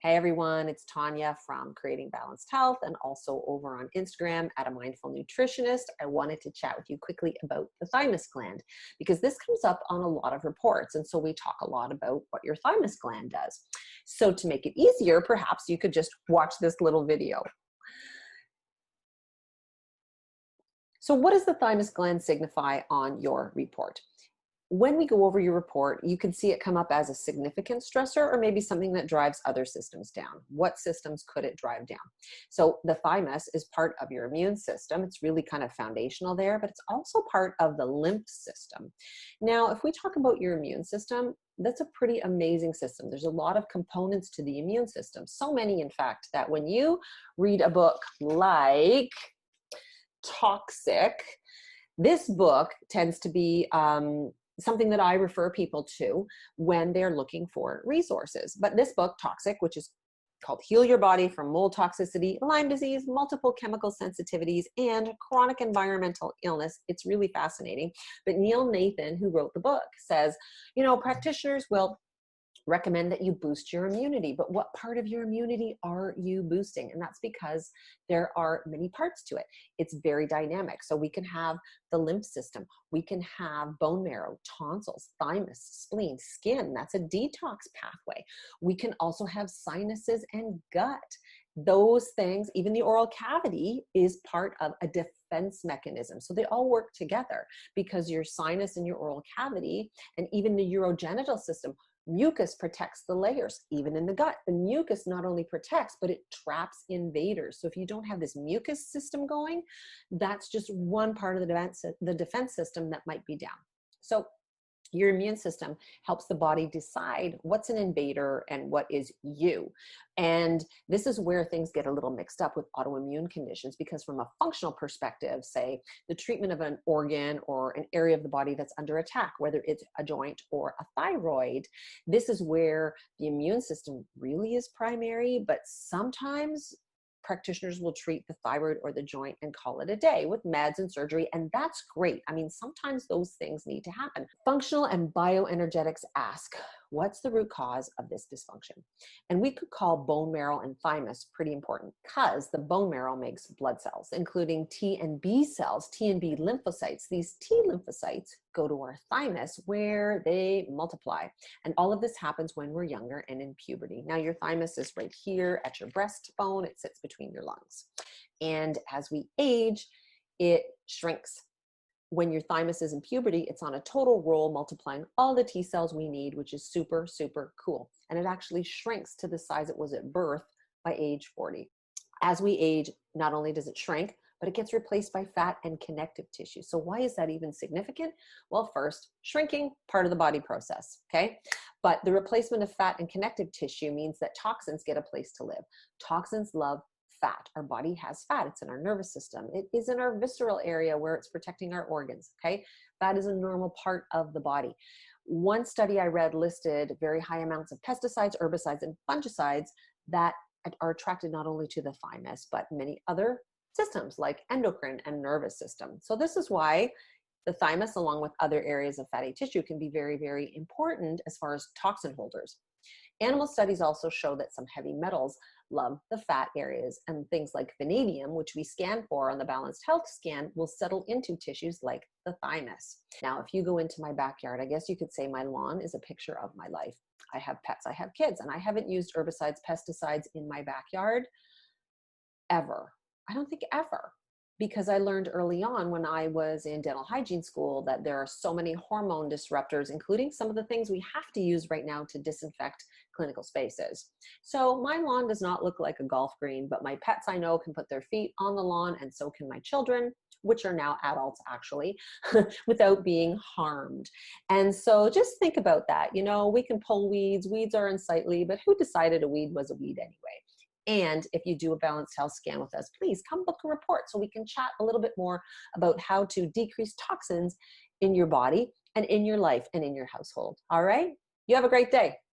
Hey everyone, it's Tanya from Creating Balanced Health and also over on Instagram at A Mindful Nutritionist. I wanted to chat with you quickly about the thymus gland because this comes up on a lot of reports. And so we talk a lot about what your thymus gland does. So to make it easier, perhaps you could just watch this little video. So what does the thymus gland signify on your report? When we go over your report, you can see it come up as a significant stressor or maybe something that drives other systems down. What systems could it drive down? So the thymus is part of your immune system. It's really kind of foundational there, but it's also part of the lymph system. Now, if we talk about your immune system, that's a pretty amazing system. There's a lot of components to the immune system. So many, in fact, that when you read a book like Toxic, this book tends to be something that I refer people to when they're looking for resources. But this book, Toxic, which is called Heal Your Body from Mold Toxicity, Lyme Disease, Multiple Chemical Sensitivities, and Chronic Environmental Illness, it's really fascinating. But Neil Nathan, who wrote the book, says, practitioners will recommend that you boost your immunity, but what part of your immunity are you boosting? And that's because there are many parts to it. It's very dynamic. So we can have the lymph system, we can have bone marrow, tonsils, thymus, spleen, skin. That's a detox pathway. We can also have sinuses and gut. Those things, even the oral cavity, is part of a defense mechanism. So they all work together because your sinus and your oral cavity and even the urogenital system, mucus protects the layers. Even in the gut, the mucus not only protects, but it traps invaders. So if you don't have this mucus system going, that's just one part of the defense system that might be down. So your immune system helps the body decide what's an invader and what is you. And this is where things get a little mixed up with autoimmune conditions, because from a functional perspective, say the treatment of an organ or an area of the body that's under attack, whether it's a joint or a thyroid, this is where the immune system really is primary, but sometimes practitioners will treat the thyroid or the joint and call it a day with meds and surgery, and that's great. I mean, sometimes those things need to happen. Functional and bioenergetics ask, what's the root cause of this dysfunction? And we could call bone marrow and thymus pretty important because the bone marrow makes blood cells, including T and B cells, T and B lymphocytes. These T lymphocytes go to our thymus where they multiply. And all of this happens when we're younger and in puberty. Now your thymus is right here at your breastbone. It sits between your lungs. And as we age, it shrinks. When your thymus is in puberty, it's on a total roll, multiplying all the T cells we need, which is super, super cool. And it actually shrinks to the size it was at birth by age 40. As we age, not only does it shrink, but it gets replaced by fat and connective tissue. So why is that even significant? Well, first, shrinking, part of the body process, okay? But the replacement of fat and connective tissue means that toxins get a place to live. Toxins love fat. Our body has fat. It's in our nervous system. It is in our visceral area where it's protecting our organs, okay? Fat is a normal part of the body. One study I read listed very high amounts of pesticides, herbicides, and fungicides that are attracted not only to the thymus, but many other systems like endocrine and nervous system. So this is why the thymus, along with other areas of fatty tissue, can be very, very important as far as toxin holders. Animal studies also show that some heavy metals love the fat areas, and things like vanadium, which we scan for on the Balanced Health scan, will settle into tissues like the thymus. Now, if you go into my backyard, I guess you could say my lawn is a picture of my life. I have pets, I have kids, and I haven't used herbicides, pesticides in my backyard ever. I don't think ever. Because I learned early on when I was in dental hygiene school that there are so many hormone disruptors, including some of the things we have to use right now to disinfect clinical spaces. So my lawn does not look like a golf green, but my pets I know can put their feet on the lawn, and so can my children, which are now adults actually, without being harmed. And so just think about that. We can pull weeds. Weeds are unsightly, but who decided a weed was a weed anyway? And if you do a Balanced Health scan with us, please come book a report so we can chat a little bit more about how to decrease toxins in your body and in your life and in your household. All right? You have a great day.